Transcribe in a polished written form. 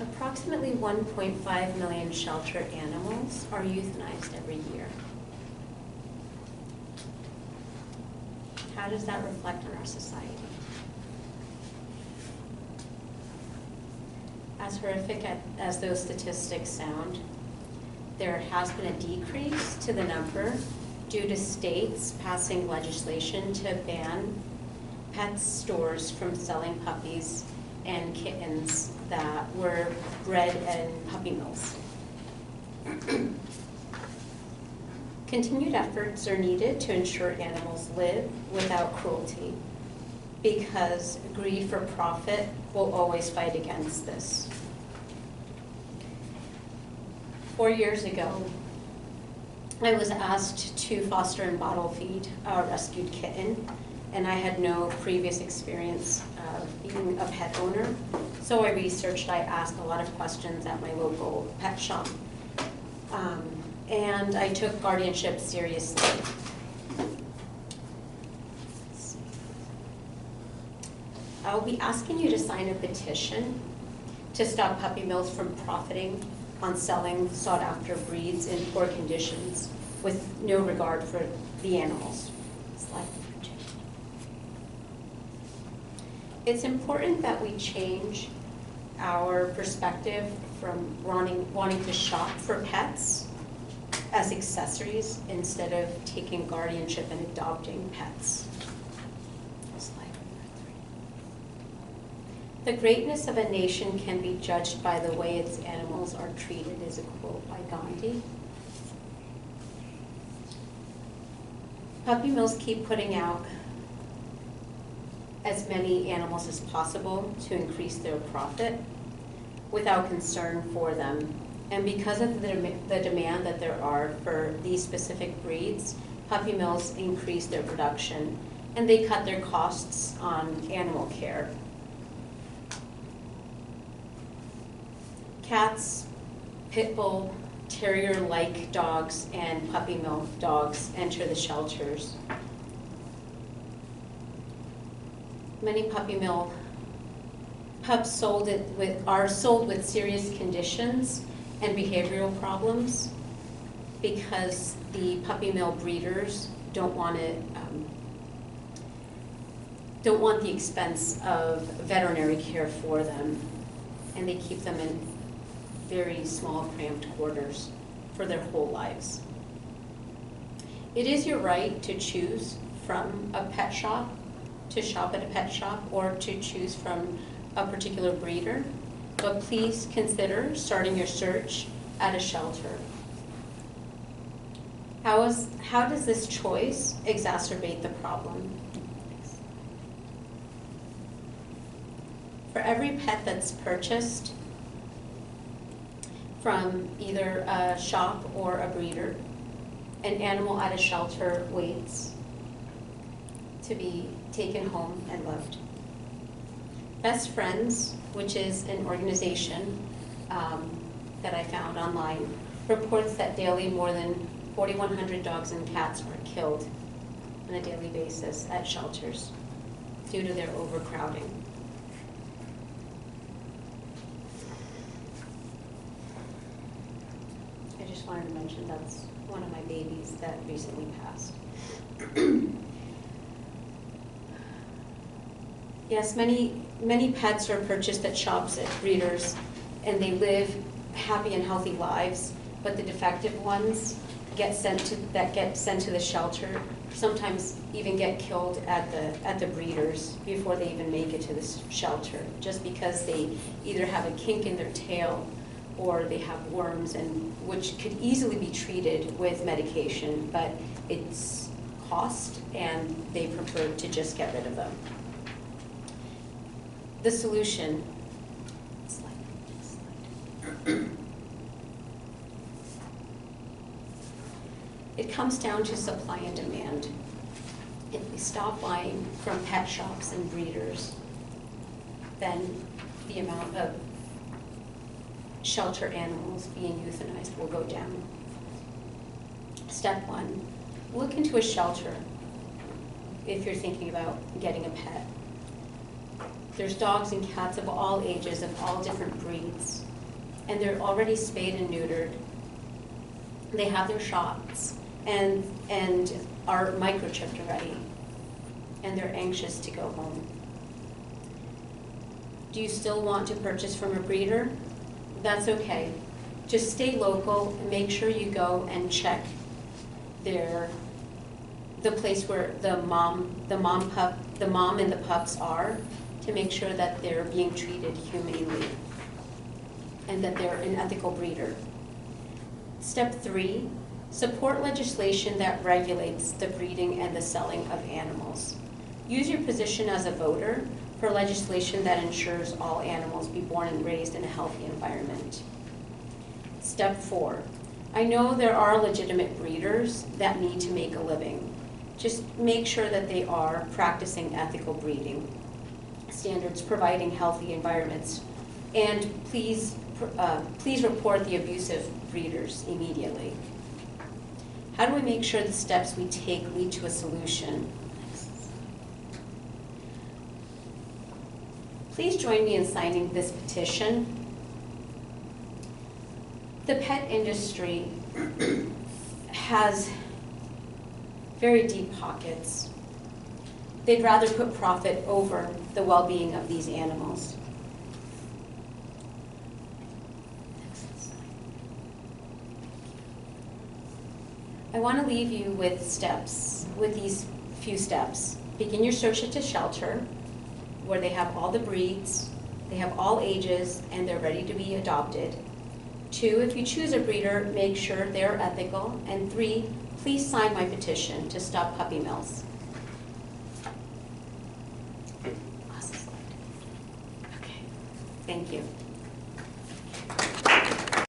Approximately 1.5 million shelter animals are euthanized every year. How does that reflect on our society? As horrific as those statistics sound, there has been a decrease to the number due to states passing legislation to ban pet stores from selling puppies and kittens that were bred in puppy mills. Continued efforts are needed to ensure animals live without cruelty, because greed for profit will always fight against this. 4 years ago, I was asked to foster and bottle feed a rescued kitten, and I had no previous experience of being a pet owner. So I researched, I asked a lot of questions at my local pet shop. And I took guardianship seriously. I'll be asking you to sign a petition to stop puppy mills from profiting on selling sought-after breeds in poor conditions with no regard for the animals. Slide. It's important that we change our perspective from wanting to shop for pets as accessories instead of taking guardianship and adopting pets. Slide number 3. The greatness of a nation can be judged by the way its animals are treated, is a quote by Gandhi. Puppy mills keep putting out as many animals as possible to increase their profit without concern for them. And because of the demand that there are for these specific breeds, puppy mills increase their production and they cut their costs on animal care. Cats, pit bull, terrier-like dogs, and puppy mill dogs enter the shelters. Many puppy mill pups are sold with serious conditions and behavioral problems because the puppy mill breeders don't want the expense of veterinary care for them, and they keep them in very small, cramped quarters for their whole lives. It is your right to choose from a pet shop, to shop at a pet shop, or to choose from a particular breeder, but please consider starting your search at a shelter. How does this choice exacerbate the problem? For every pet that's purchased from either a shop or a breeder, an animal at a shelter waits to be taken home and loved. Best Friends, which is an organization that I found online, reports that daily more than 4,100 dogs and cats are killed on a daily basis at shelters due to their overcrowding. I just wanted to mention that's one of my babies that recently passed. Yes, many pets are purchased at shops, at breeders, and they live happy and healthy lives, but the defective ones get sent to the shelter, sometimes even get killed at the breeders before they even make it to the shelter, just because they either have a kink in their tail or they have worms, and which could easily be treated with medication, but it's cost and they prefer to just get rid of them. The solution, it comes down to supply and demand. If we stop buying from pet shops and breeders, then the amount of shelter animals being euthanized will go down. Step 1, look into a shelter if you're thinking about getting a pet. There's dogs and cats of all ages, of all different breeds. and they're already spayed and neutered. They have their shots and are microchipped already, and they're anxious to go home. Do you still want to purchase from a breeder? That's okay. Just stay local and make sure you go and check the place where the mom and the pups are, to make sure that they're being treated humanely and that they're an ethical breeder. Step 3, support legislation that regulates the breeding and the selling of animals. Use your position as a voter for legislation that ensures all animals be born and raised in a healthy environment. Step 4, I know there are legitimate breeders that need to make a living. Just make sure that they are practicing ethical breeding standards, providing healthy environments, and please report the abusive breeders immediately. How do we make sure the steps we take lead to a solution? Please join me in signing this petition. The pet industry has very deep pockets. They'd rather put profit over the well-being of these animals. I want to leave you with these few steps. Begin your search at a shelter where they have all the breeds, they have all ages, and they're ready to be adopted. 2, if you choose a breeder, make sure they're ethical. And 3, please sign my petition to stop puppy mills. Awesome. Okay, thank you.